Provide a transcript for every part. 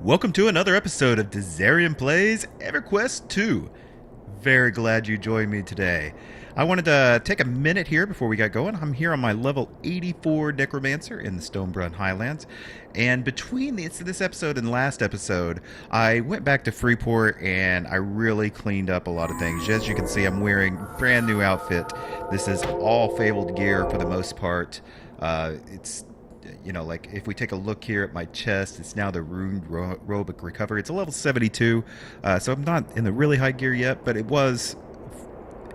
Welcome to another episode of Dizzarian Plays Everquest 2. Very glad you joined me today. I wanted to take a minute here before we got going. I'm here on my level 84 Necromancer in the Stoneburnt Highlands. And between this episode and last episode, I went back to Freeport and I really cleaned up a lot of things. As you can see, I'm wearing a brand new outfit. This is all fabled gear for the most part. It's like if we take a look here at my chest, it's now the Runed Robic Recovery. It's a level 72, so I'm not in the really high gear yet, but it was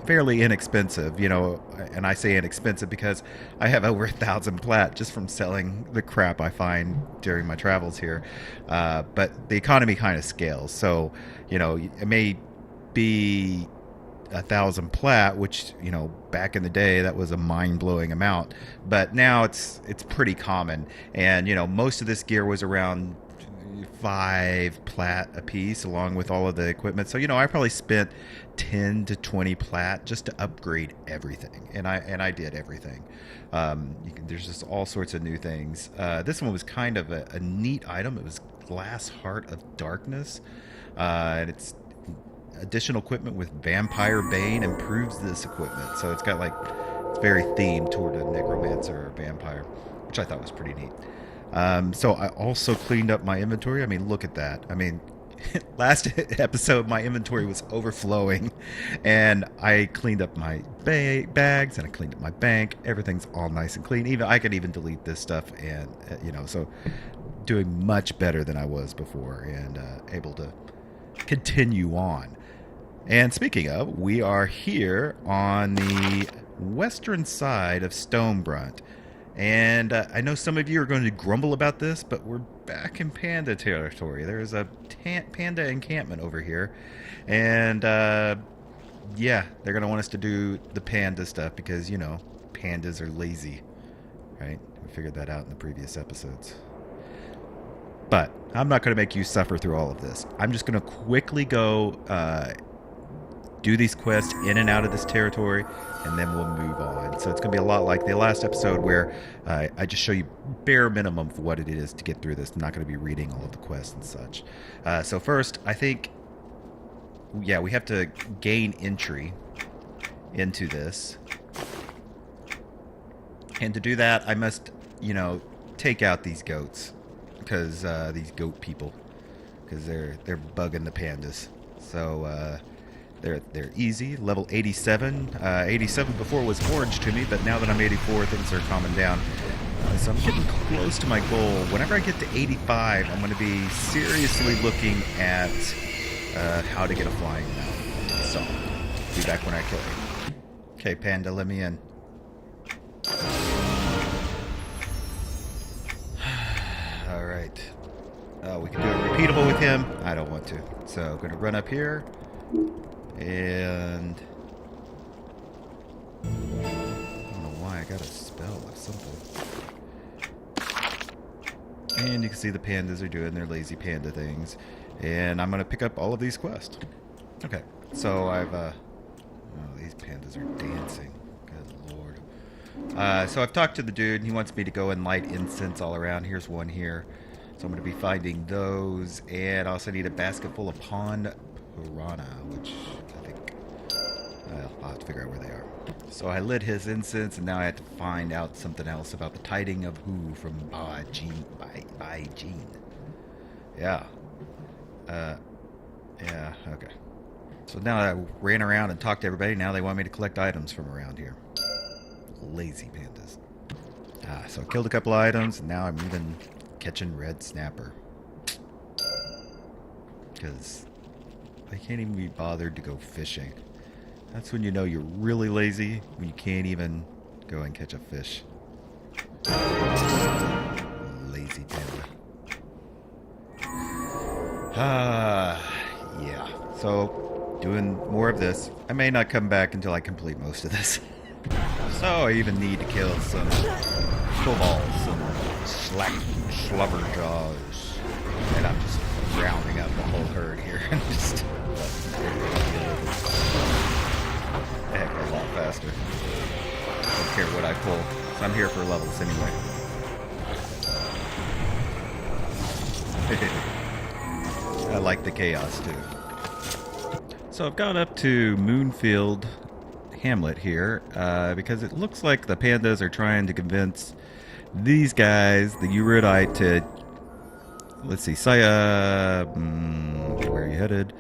fairly inexpensive, and I say inexpensive because I have over 1,000 plat just from selling the crap I find during my travels here. But the economy kind of scales, so, it may be 1,000 plat, which back in the day that was a mind-blowing amount, but now it's pretty common. And most of this gear was around 5 plat a piece along with all of the equipment, so I probably spent 10 to 20 plat just to upgrade everything, and I did everything. There's just all sorts of new things. This one was kind of a neat item. It was Glass Heart of Darkness, and it's additional equipment with Vampire Bane improves this equipment. So it's got it's very themed toward a Necromancer or Vampire, which I thought was pretty neat. So I also cleaned up my inventory. I mean, look at that. I mean, last episode my inventory was overflowing, and I cleaned up my bags and I cleaned up my bank. Everything's all nice and clean. Even I could even delete this stuff, and so doing much better than I was before, and able to continue on. And speaking of, we are here on the western side of Stoneburnt. And I know some of you are going to grumble about this, but we're back in panda territory. There's a panda encampment over here. And, yeah, they're going to want us to do the panda stuff because, pandas are lazy. Right? We figured that out in the previous episodes. But I'm not going to make you suffer through all of this. I'm just going to quickly go do these quests in and out of this territory, and then we'll move on. So it's going to be a lot like the last episode where I just show you bare minimum of what it is to get through this. I'm not going to be reading all of the quests and such. So first, I think, we have to gain entry into this. And to do that, I must, take out these goats. Because these goat people, because they're bugging the pandas. So they're easy. Level 87. 87 before was orange to me, but now that I'm 84, things are calming down. So I'm getting close to my goal. Whenever I get to 85, I'm going to be seriously looking at how to get a flying mount. So be back when I kill you. Okay, panda, let me in. Alright. We can do it repeatable with him. I don't want to. So I'm going to run up here. And I don't know why I got a spell or something. And you can see the pandas are doing their lazy panda things. And I'm going to pick up all of these quests. Okay. So I've... oh, these pandas are dancing. Good lord. So I've talked to the dude, and he wants me to go and light incense all around. Here's one here. So I'm going to be finding those, and I also need a basket full of pond piranha, which I think I'll have to figure out where they are. So I lit his incense, and now I have to find out something else about the tiding of who from Ba Jean. Yeah. Yeah, okay. So now I ran around and talked to everybody. Now they want me to collect items from around here. Lazy pandas. So I killed a couple of items, and now I'm even catching red snapper. Because I can't even be bothered to go fishing. That's when you know you're really lazy, when you can't even go and catch a fish. Lazy panda. Yeah. So, doing more of this. I may not come back until I complete most of this. So I even need to kill some kobolds, some slubber jaws, and I'm just rounding up the whole herd here. Just a heck of a lot faster. Don't care what I pull. So I'm here for levels anyway. I like the chaos too. So I've gone up to Moonfield Hamlet here because it looks like the pandas are trying to convince these guys, the Eurodite, to, let's see, Saya, where are you headed?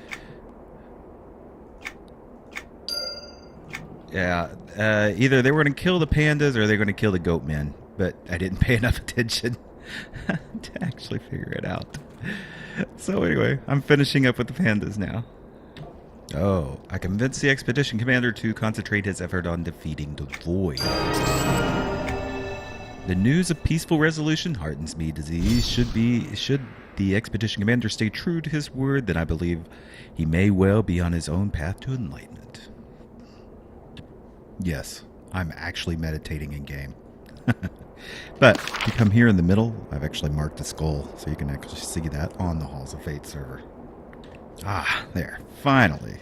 Yeah, either they were going to kill the pandas or they're going to kill the goatmen, but I didn't pay enough attention to actually figure it out. So anyway, I'm finishing up with the pandas now. Oh, I convinced the expedition commander to concentrate his effort on defeating the Void. The news of peaceful resolution heartens me, disease. Should the expedition commander stay true to his word, then I believe he may well be on his own path to enlightenment. Yes, I'm actually meditating in game. But if you come here in the middle, I've actually marked a skull, so you can actually see that on the Halls of Fate server. Ah, there. Finally.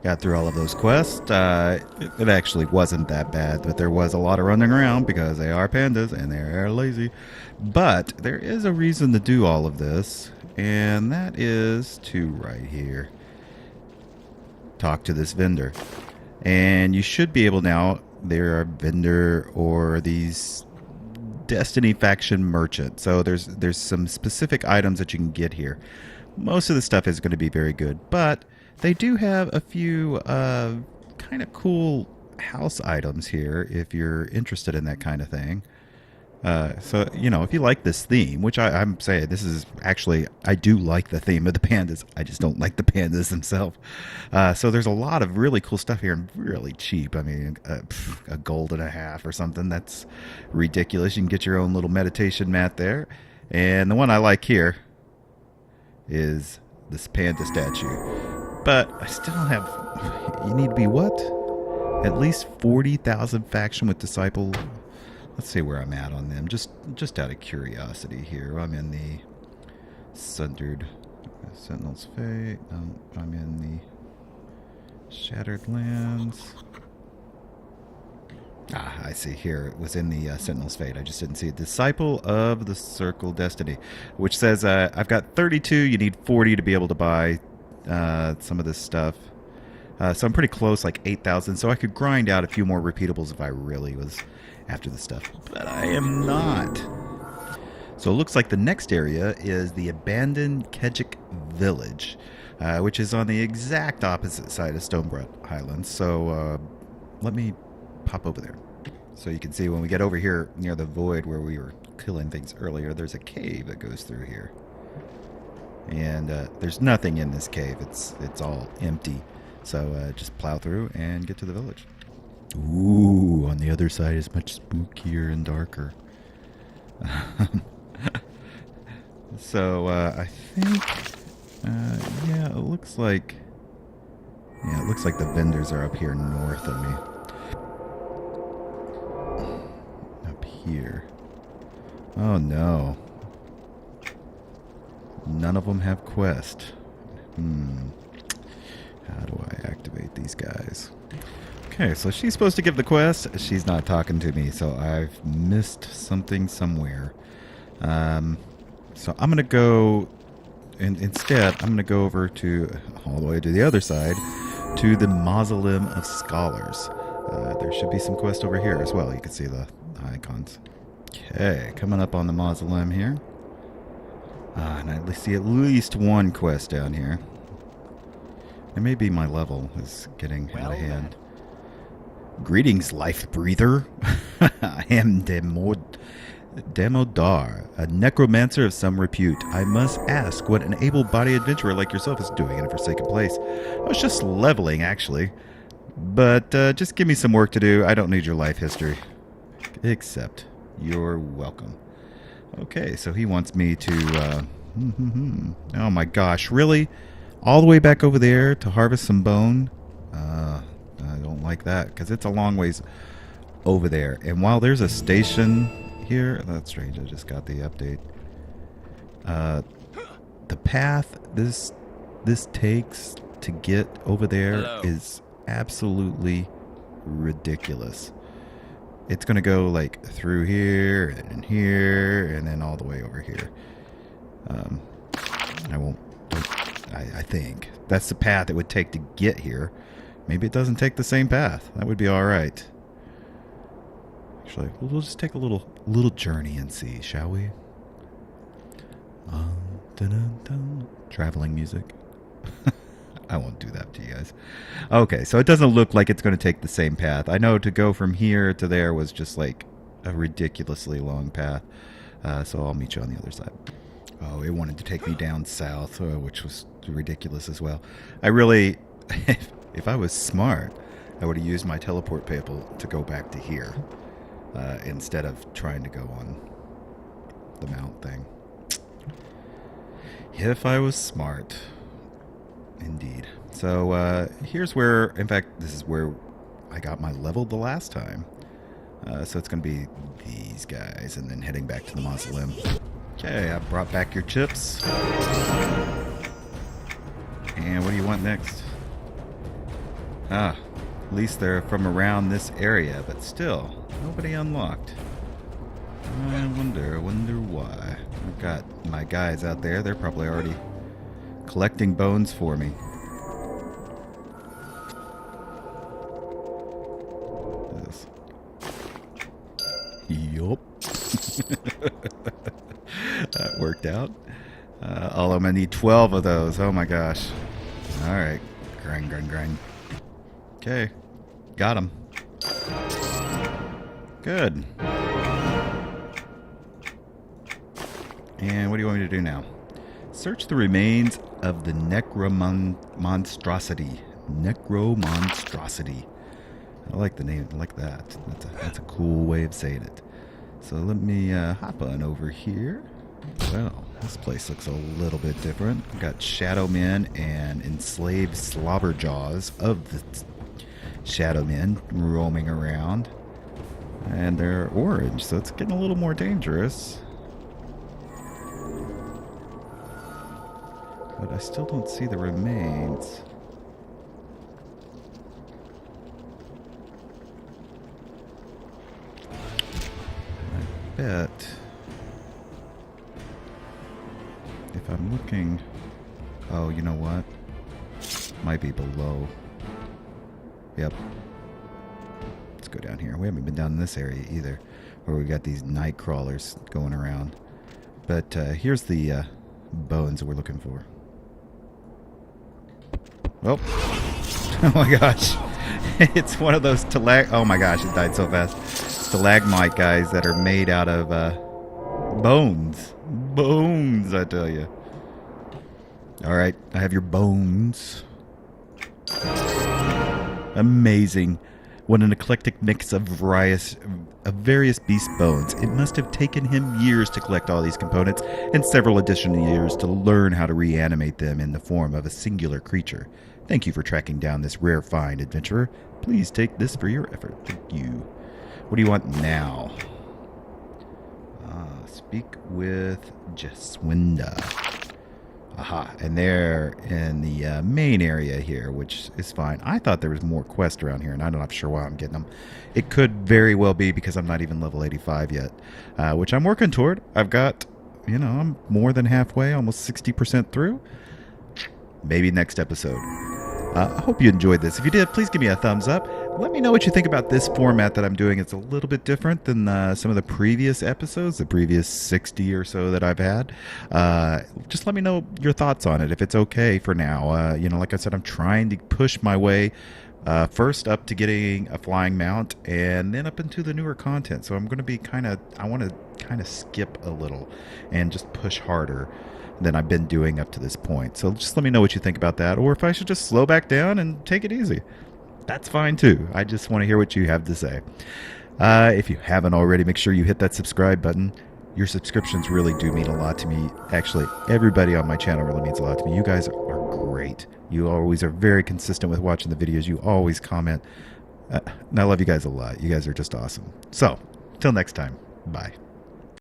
Got through all of those quests. It actually wasn't that bad, but there was a lot of running around because they are pandas and they're lazy. But there is a reason to do all of this, and that is to right here. Talk to this vendor. And you should be able now, there are vendor or these Destiny faction merchant. So there's some specific items that you can get here. Most of the stuff is going to be very good, but they do have a few kind of cool house items here if you're interested in that kind of thing. So, you know, if you like this theme, which I'm saying this is actually, I do like the theme of the pandas. I just don't like the pandas themselves. So there's a lot of really cool stuff here and really cheap. I mean, a gold and a half or something. That's ridiculous. You can get your own little meditation mat there. And the one I like here is this panda statue. But I still have, you need to be what? At least 40,000 faction with disciple. Let's see where I'm at on them. Just out of curiosity here. I'm in the Sundered Sentinel's Fate. No, I'm in the Shattered Lands. Ah, I see here. It was in the Sentinel's Fate. I just didn't see it. Disciple of the Circle Destiny, which says I've got 32. You need 40 to be able to buy some of this stuff. So I'm pretty close, like 8,000. So I could grind out a few more repeatables if I really was after the stuff. But I am not. So it looks like the next area is the abandoned Kejik Village, which is on the exact opposite side of Stoneburnt Highlands. So let me pop over there. So you can see when we get over here near the void where we were killing things earlier, there's a cave that goes through here. And there's nothing in this cave. It's all empty. So just plow through and get to the village. Ooh, on the other side is much spookier and darker. So I think, yeah, it looks like the vendors are up here north of me. Up here. Oh no. None of them have quest. How do I activate these guys? Okay, so she's supposed to give the quest. She's not talking to me, so I've missed something somewhere. So I'm going to go, and instead, I'm going to go over to, all the way to the other side, to the Mausoleum of Scholars. There should be some quest over here as well. You can see the icons. Okay, coming up on the Mausoleum here. And I see at least one quest down here. It may be my level is getting out of hand. Greetings, life breather. I am Demodar, a necromancer of some repute. I must ask what an able-bodied adventurer like yourself is doing in a forsaken place. I was just leveling, actually. But just give me some work to do. I don't need your life history. Except you're welcome. Okay, so he wants me to... Oh my gosh, really? All the way back over there to harvest some bone? I don't like that, because it's a long ways over there. And while there's a station here... That's strange, I just got the update. The path this takes to get over there is absolutely ridiculous. It's going to go like through here, and then all the way over here. I won't... I think. That's the path it would take to get here. Maybe it doesn't take the same path. That would be all right. Actually, we'll just take a little journey and see, shall we? Traveling music. I won't do that to you guys. Okay, so it doesn't look like it's going to take the same path. I know to go from here to there was just like a ridiculously long path. So I'll meet you on the other side. Oh, it wanted to take me down south, which was ridiculous as well. I really, if I was smart, I would have used my teleport people to go back to here instead of trying to go on the mount thing. If I was smart. Indeed. So here's where, in fact, this is where I got my level the last time. So it's going to be these guys and then heading back to the mausoleum. Okay, I brought back your chips. And what do you want next? At least they're from around this area, but still, nobody unlocked. I wonder why. I've got my guys out there. They're probably already collecting bones for me. This. Yup. That worked out. I'm gonna need 12 of those. Oh my gosh. Alright. Grind. Okay. Got him. Good. And what do you want me to do now? Search the remains of the Necromonstrosity. Necromonstrosity. I like the name. I like that. That's a cool way of saying it. So let me hop on over here. Well, this place looks a little bit different. We've got shadow men and enslaved slobberjaws of the shadow men roaming around. And they're orange, so it's getting a little more dangerous. But I still don't see the remains. I bet if I'm looking... Oh, you know what? Might be below. Yep. Let's go down here. We haven't been down in this area either, where we got these night crawlers going around. But here's the bones that we're looking for. Oh. Oh my gosh. It's one of those oh my gosh, it died so fast. Stalagmite guys that are made out of bones. Bones, I tell you. Alright, I have your bones. Amazing. What an eclectic mix of various beast bones. It must have taken him years to collect all these components and several additional years to learn how to reanimate them in the form of a singular creature. Thank you for tracking down this rare find, adventurer. Please take this for your effort. Thank you. What do you want now? Speak with Jeswinda. Aha, and they're in the main area here, which is fine. I thought there was more quests around here, and I'm not sure why I'm getting them. It could very well be because I'm not even level 85 yet, which I'm working toward. I've got, I'm more than halfway, almost 60% through. Maybe next episode. I hope you enjoyed this. If you did, please give me a thumbs up. Let me know what you think about this format that I'm doing. It's a little bit different than some of the previous episodes, the previous 60 or so that I've had. Just let me know your thoughts on it, if it's okay for now. Like I said, I'm trying to push my way first up to getting a flying mount and then up into the newer content. So I'm going to be I want to kind of skip a little and just push harder than I've been doing up to this point. So just let me know what you think about that, or if I should just slow back down and take it easy. That's fine too. I just want to hear what you have to say. If you haven't already, make sure you hit that subscribe button. Your subscriptions really do mean a lot to me. Actually, everybody on my channel really means a lot to me. You guys are great. You always are very consistent with watching the videos. You always comment. And I love you guys a lot. You guys are just awesome. So, till next time. Bye.